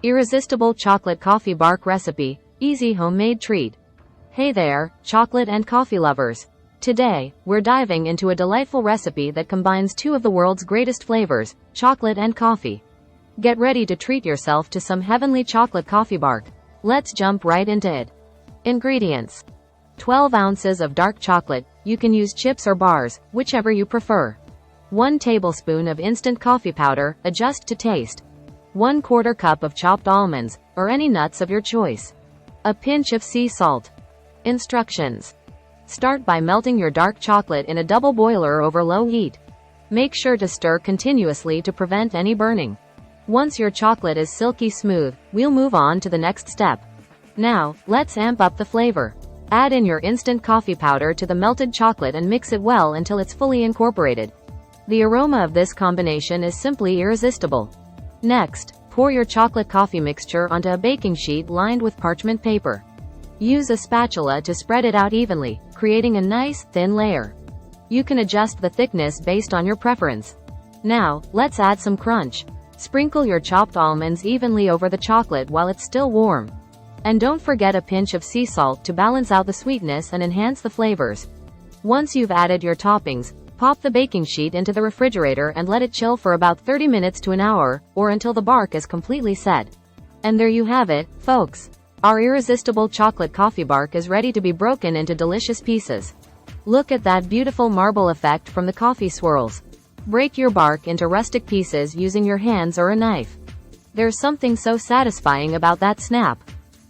Irresistible chocolate coffee bark recipe, easy homemade treat. Hey there, chocolate and coffee lovers. Today, we're diving into a delightful recipe that combines two of the world's greatest flavors, chocolate and coffee. Get ready to treat yourself to some heavenly chocolate coffee bark. Let's jump right into it. Ingredients: 12 ounces of dark chocolate, you can use chips or bars, whichever you prefer. 1 tablespoon of instant coffee powder, adjust to taste. 1/4 cup of chopped almonds, or any nuts of your choice. A pinch of sea salt. Instructions: start by melting your dark chocolate in a double boiler over low heat. Make sure to stir continuously to prevent any burning. Once your chocolate is silky smooth, we'll move on to the next step. Now, let's amp up the flavor. Add in your instant coffee powder to the melted chocolate and mix it well until it's fully incorporated. The aroma of this combination is simply irresistible. Next, pour your chocolate coffee mixture onto a baking sheet lined with parchment paper. Use a spatula to spread it out evenly, creating a nice, thin layer. You can adjust the thickness based on your preference. Now, let's add some crunch. Sprinkle your chopped almonds evenly over the chocolate while it's still warm. And don't forget a pinch of sea salt to balance out the sweetness and enhance the flavors. Once you've added your toppings, pop the baking sheet into the refrigerator and let it chill for about 30 minutes to an hour, or until the bark is completely set. And there you have it, folks. Our irresistible chocolate coffee bark is ready to be broken into delicious pieces. Look at that beautiful marble effect from the coffee swirls. Break your bark into rustic pieces using your hands or a knife. There's something so satisfying about that snap.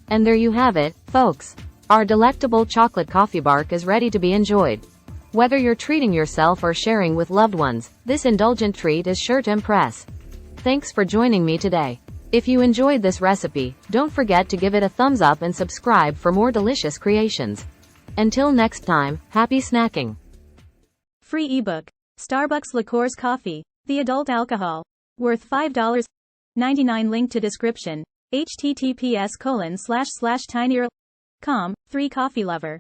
And there you have it, folks. Our delectable chocolate coffee bark is ready to be enjoyed. Whether you're treating yourself or sharing with loved ones, this indulgent treat is sure to impress. Thanks for joining me today. If you enjoyed this recipe, don't forget to give it a thumbs up and subscribe for more delicious creations. Until next time, happy snacking. Free ebook. Starbucks Liqueurs Coffee. The adult alcohol. Worth $5.99. Link to description. https://tinyurl.com. 3 Coffee Lover.